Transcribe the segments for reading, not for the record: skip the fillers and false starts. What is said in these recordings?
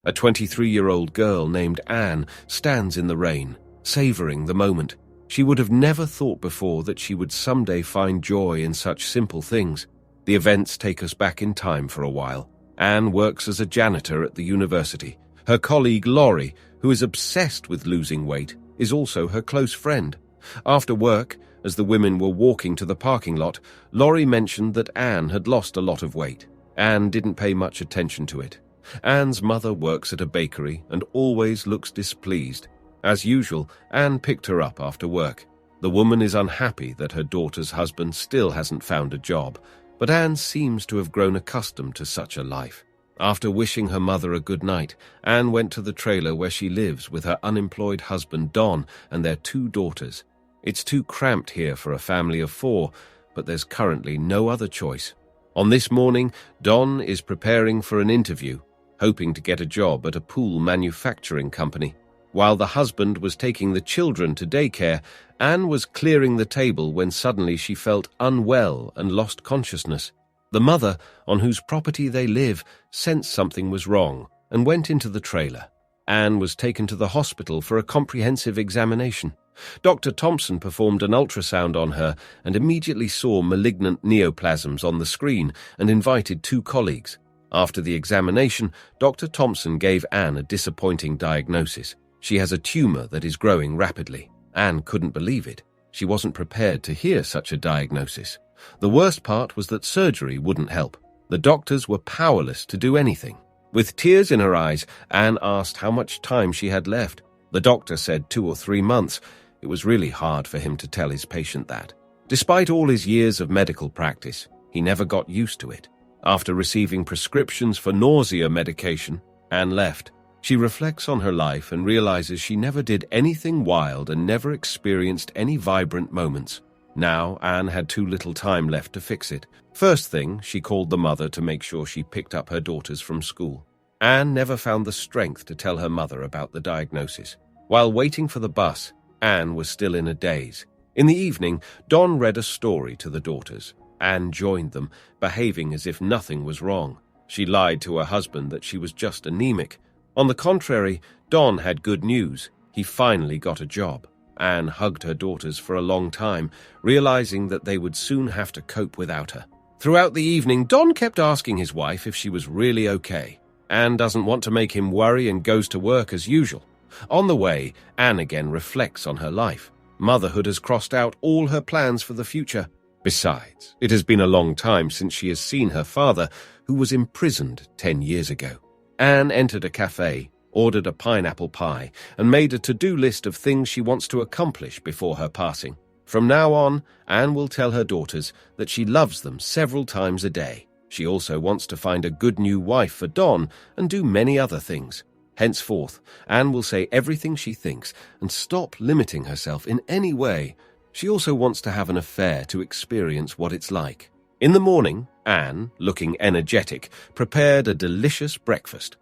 A 23-year-old girl named Anne stands in the rain, savoring the moment. She would have never thought before that she would someday find joy in such simple things. The events take us back in time for a while. Anne works as a janitor at the university. Her colleague Laurie, who is obsessed with losing weight, is also her close friend. After work, as the women were walking to the parking lot, Laurie mentioned that Anne had lost a lot of weight. Anne didn't pay much attention to it. Anne's mother works at a bakery and always looks displeased. As usual, Anne picked her up after work. The woman is unhappy that her daughter's husband still hasn't found a job, but Anne seems to have grown accustomed to such a life. After wishing her mother a good night, Anne went to the trailer where she lives with her unemployed husband Don and their 2 daughters. It's too cramped here for a family of 4, but there's currently no other choice. On this morning, Don is preparing for an interview, hoping to get a job at a pool manufacturing company. While the husband was taking the children to daycare, Anne was clearing the table when suddenly she felt unwell and lost consciousness. The mother, on whose property they live, sensed something was wrong and went into the trailer. Anne was taken to the hospital for a comprehensive examination. Dr. Thompson performed an ultrasound on her and immediately saw malignant neoplasms on the screen and invited 2 colleagues. After the examination, Dr. Thompson gave Anne a disappointing diagnosis. She has a tumor that is growing rapidly. Anne couldn't believe it. She wasn't prepared to hear such a diagnosis. The worst part was that surgery wouldn't help. The doctors were powerless to do anything. With tears in her eyes, Anne asked how much time she had left. The doctor said 2 or 3 months. It was really hard for him to tell his patient that. Despite all his years of medical practice, he never got used to it. After receiving prescriptions for nausea medication, Anne left. She reflects on her life and realizes she never did anything wild and never experienced any vibrant moments. Now, Anne had too little time left to fix it. First thing, she called the mother to make sure she picked up her daughters from school. Anne never found the strength to tell her mother about the diagnosis. While waiting for the bus, Anne was still in a daze. In the evening, Don read a story to the daughters. Anne joined them, behaving as if nothing was wrong. She lied to her husband that she was just anemic. On the contrary, Don had good news. He finally got a job. Anne hugged her daughters for a long time, realizing that they would soon have to cope without her. Throughout the evening, Don kept asking his wife if she was really okay. Anne doesn't want to make him worry and goes to work as usual. On the way, Anne again reflects on her life. Motherhood has crossed out all her plans for the future. Besides, it has been a long time since she has seen her father, who was imprisoned 10 years ago. Anne entered a cafe, ordered a pineapple pie, and made a to-do list of things she wants to accomplish before her passing. From now on, Anne will tell her daughters that she loves them several times a day. She also wants to find a good new wife for Don and do many other things. Henceforth, Anne will say everything she thinks and stop limiting herself in any way. She also wants to have an affair to experience what it's like. In the morning, Anne, looking energetic, prepared a delicious breakfast.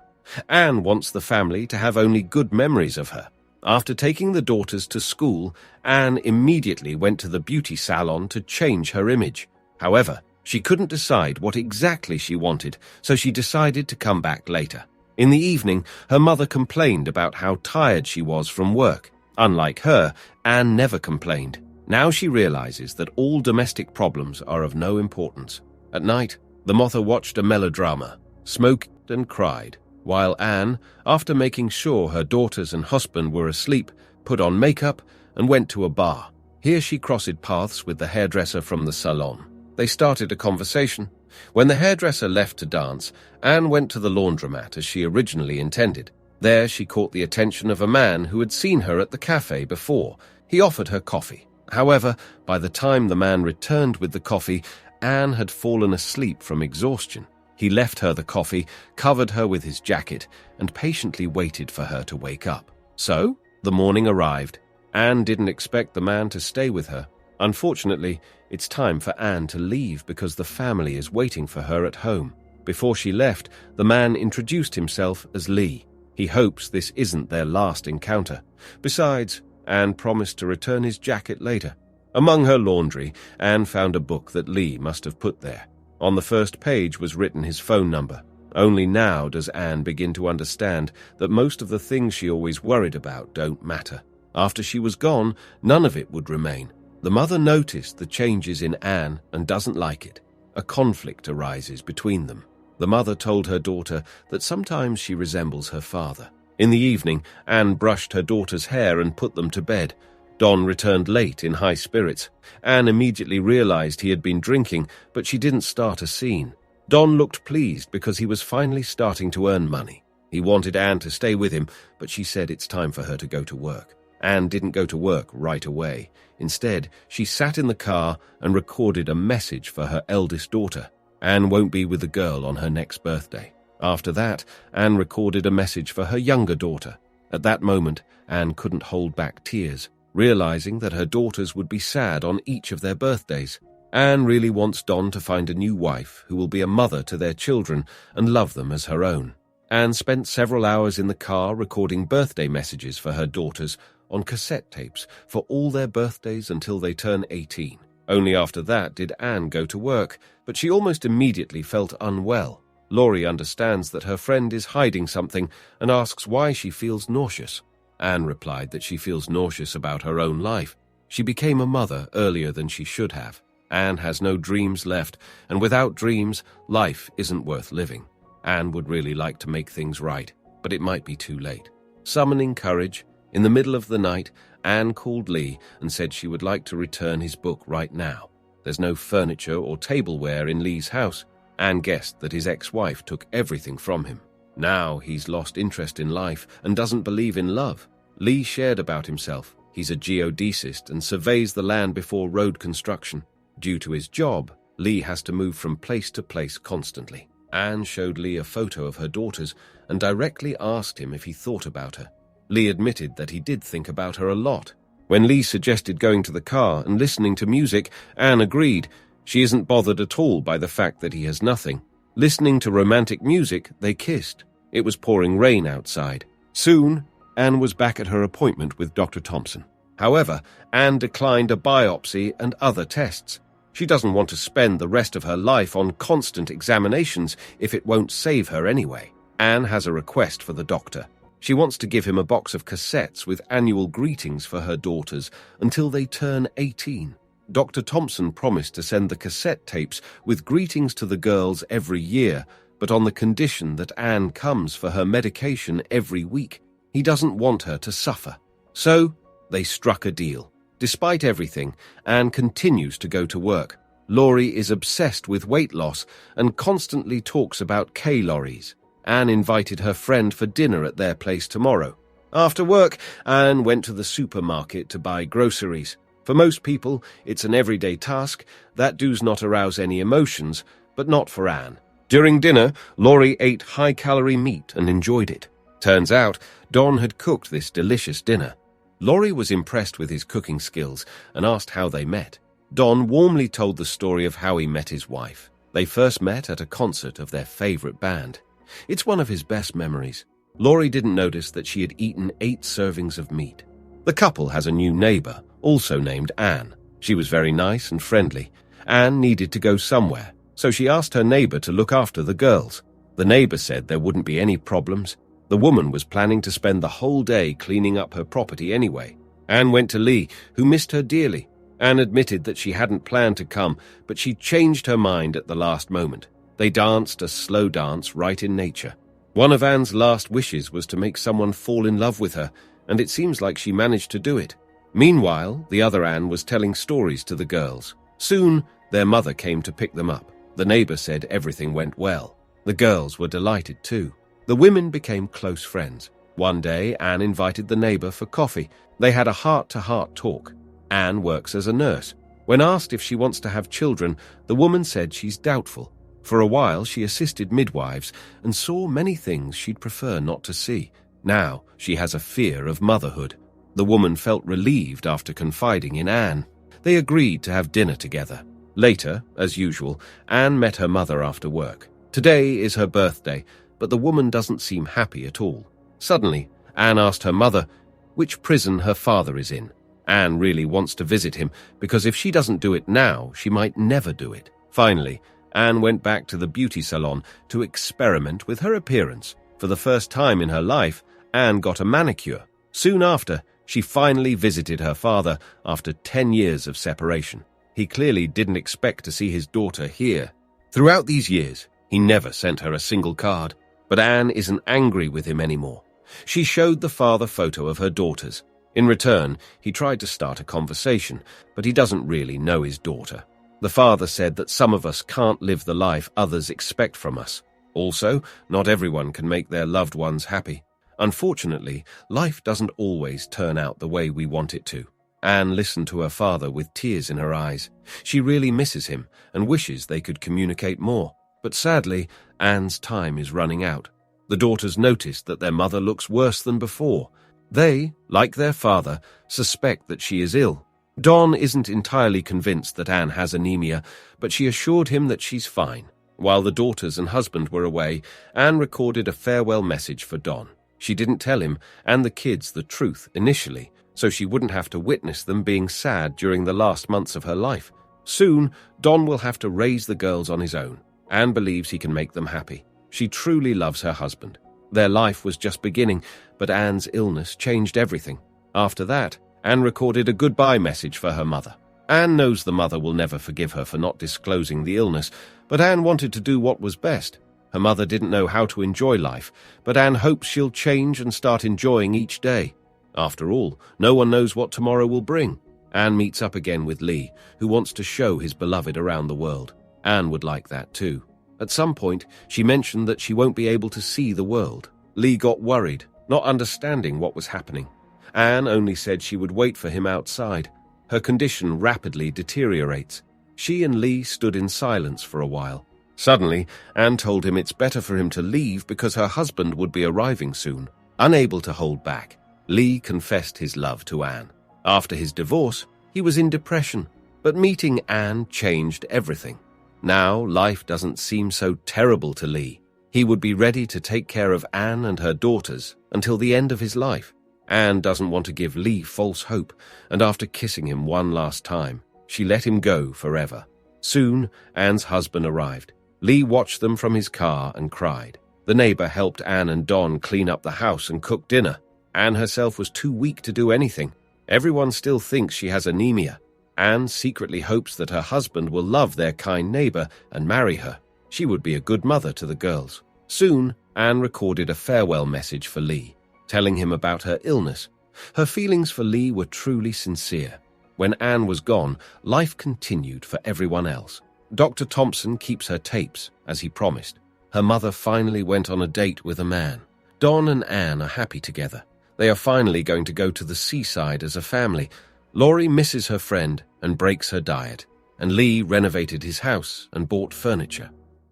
Anne wants the family to have only good memories of her. After taking the daughters to school, Anne immediately went to the beauty salon to change her image. However, she couldn't decide what exactly she wanted, so she decided to come back later. In the evening, her mother complained about how tired she was from work. Unlike her, Anne never complained. Now she realizes that all domestic problems are of no importance. At night, the mother watched a melodrama, smoked and cried, while Anne, after making sure her daughters and husband were asleep, put on makeup and went to a bar. Here she crossed paths with the hairdresser from the salon. They started a conversation. When the hairdresser left to dance, Anne went to the laundromat as she originally intended. There she caught the attention of a man who had seen her at the cafe before. He offered her coffee. However, by the time the man returned with the coffee, Anne had fallen asleep from exhaustion. He left her the coffee, covered her with his jacket, and patiently waited for her to wake up. So, the morning arrived. Anne didn't expect the man to stay with her. Unfortunately, it's time for Anne to leave because the family is waiting for her at home. Before she left, the man introduced himself as Lee. He hopes this isn't their last encounter. Besides, Anne promised to return his jacket later. Among her laundry, Anne found a book that Lee must have put there. On the first page was written his phone number. Only now does Anne begin to understand that most of the things she always worried about don't matter. After she was gone, none of it would remain. The mother noticed the changes in Anne and doesn't like it. A conflict arises between them. The mother told her daughter that sometimes she resembles her father. In the evening, Anne brushed her daughter's hair and put them to bed. Don returned late in high spirits. Anne immediately realized he had been drinking, but she didn't start a scene. Don looked pleased because he was finally starting to earn money. He wanted Anne to stay with him, but she said it's time for her to go to work. Anne didn't go to work right away. Instead, she sat in the car and recorded a message for her eldest daughter. Anne won't be with the girl on her next birthday. After that, Anne recorded a message for her younger daughter. At that moment, Anne couldn't hold back tears, realizing that her daughters would be sad on each of their birthdays. Anne really wants Don to find a new wife who will be a mother to their children and love them as her own. Anne spent several hours in the car recording birthday messages for her daughters on cassette tapes for all their birthdays until they turn 18. Only after that did Anne go to work, but she almost immediately felt unwell. Laurie understands that her friend is hiding something and asks why she feels nauseous. Anne replied that she feels nauseous about her own life. She became a mother earlier than she should have. Anne has no dreams left, and without dreams, life isn't worth living. Anne would really like to make things right, but it might be too late. Summoning courage, in the middle of the night, Anne called Lee and said she would like to return his book right now. There's no furniture or tableware in Lee's house. Anne guessed that his ex-wife took everything from him. Now he's lost interest in life and doesn't believe in love. Lee shared about himself. He's a geodesist and surveys the land before road construction. Due to his job, Lee has to move from place to place constantly. Anne showed Lee a photo of her daughters and directly asked him if he thought about her. Lee admitted that he did think about her a lot. When Lee suggested going to the car and listening to music, Anne agreed. She isn't bothered at all by the fact that he has nothing. Listening to romantic music, they kissed. It was pouring rain outside. Soon, Anne was back at her appointment with Dr. Thompson. However, Anne declined a biopsy and other tests. She doesn't want to spend the rest of her life on constant examinations if it won't save her anyway. Anne has a request for the doctor. She wants to give him a box of cassettes with annual greetings for her daughters until they turn 18. Dr. Thompson promised to send the cassette tapes with greetings to the girls every year, but on the condition that Anne comes for her medication every week. He doesn't want her to suffer. So, they struck a deal. Despite everything, Anne continues to go to work. Laurie is obsessed with weight loss and constantly talks about calories. Anne invited her friend for dinner at their place tomorrow. After work, Anne went to the supermarket to buy groceries. For most people, it's an everyday task that does not arouse any emotions, but not for Anne. During dinner, Laurie ate high-calorie meat and enjoyed it. Turns out, Don had cooked this delicious dinner. Laurie was impressed with his cooking skills and asked how they met. Don warmly told the story of how he met his wife. They first met at a concert of their favorite band. It's one of his best memories. Laurie didn't notice that she had eaten 8 servings of meat. The couple has a new neighbor, also named Anne. She was very nice and friendly. Anne needed to go somewhere, so she asked her neighbor to look after the girls. The neighbor said there wouldn't be any problems. The woman was planning to spend the whole day cleaning up her property anyway. Anne went to Lee, who missed her dearly. Anne admitted that she hadn't planned to come, but she changed her mind at the last moment. They danced a slow dance right in nature. One of Anne's last wishes was to make someone fall in love with her, and it seems like she managed to do it. Meanwhile, the other Anne was telling stories to the girls. Soon, their mother came to pick them up. The neighbor said everything went well. The girls were delighted too. The women became close friends. One day, Anne invited the neighbor for coffee. They had a heart-to-heart talk. Anne works as a nurse. When asked if she wants to have children, the woman said she's doubtful. For a while, she assisted midwives and saw many things she'd prefer not to see. Now, she has a fear of motherhood. The woman felt relieved after confiding in Anne. They agreed to have dinner together. Later, as usual, Anne met her mother after work. Today is her birthday, but the woman doesn't seem happy at all. Suddenly, Anne asked her mother which prison her father is in. Anne really wants to visit him because if she doesn't do it now, she might never do it. Finally, Anne went back to the beauty salon to experiment with her appearance. For the first time in her life, Anne got a manicure. Soon after, she finally visited her father after 10 years of separation. He clearly didn't expect to see his daughter here. Throughout these years, he never sent her a single card. But Anne isn't angry with him anymore. She showed the father photo of her daughters. In return, he tried to start a conversation, but he doesn't really know his daughter. The father said that some of us can't live the life others expect from us. Also, not everyone can make their loved ones happy. Unfortunately, life doesn't always turn out the way we want it to. Anne listened to her father with tears in her eyes. She really misses him and wishes they could communicate more. But sadly, Anne's time is running out. The daughters noticed that their mother looks worse than before. They, like their father, suspect that she is ill. Don isn't entirely convinced that Anne has anemia, but she assured him that she's fine. While the daughters and husband were away, Anne recorded a farewell message for Don. She didn't tell him and the kids the truth initially, so she wouldn't have to witness them being sad during the last months of her life. Soon, Don will have to raise the girls on his own. Anne believes he can make them happy. She truly loves her husband. Their life was just beginning, but Anne's illness changed everything. After that, Anne recorded a goodbye message for her mother. Anne knows the mother will never forgive her for not disclosing the illness, but Anne wanted to do what was best. Her mother didn't know how to enjoy life, but Anne hopes she'll change and start enjoying each day. After all, no one knows what tomorrow will bring. Anne meets up again with Lee, who wants to show his beloved around the world. Anne would like that too. At some point, she mentioned that she won't be able to see the world. Lee got worried, not understanding what was happening. Anne only said she would wait for him outside. Her condition rapidly deteriorates. She and Lee stood in silence for a while. Suddenly, Anne told him it's better for him to leave because her husband would be arriving soon. Unable to hold back, Lee confessed his love to Anne. After his divorce, he was in depression, but meeting Anne changed everything. Now, life doesn't seem so terrible to Lee. He would be ready to take care of Anne and her daughters until the end of his life. Anne doesn't want to give Lee false hope, and after kissing him one last time, she let him go forever. Soon, Anne's husband arrived. Lee watched them from his car and cried. The neighbor helped Anne and Don clean up the house and cook dinner. Anne herself was too weak to do anything. Everyone still thinks she has anemia. Anne secretly hopes that her husband will love their kind neighbor and marry her. She would be a good mother to the girls. Soon, Anne recorded a farewell message for Lee, telling him about her illness. Her feelings for Lee were truly sincere. When Anne was gone, life continued for everyone else. Dr. Thompson keeps her tapes, as he promised. Her mother finally went on a date with a man. Don and Anne are happy together. They are finally going to go to the seaside as a family. Laurie misses her friend and breaks her diet, and Lee renovated his house and bought furniture.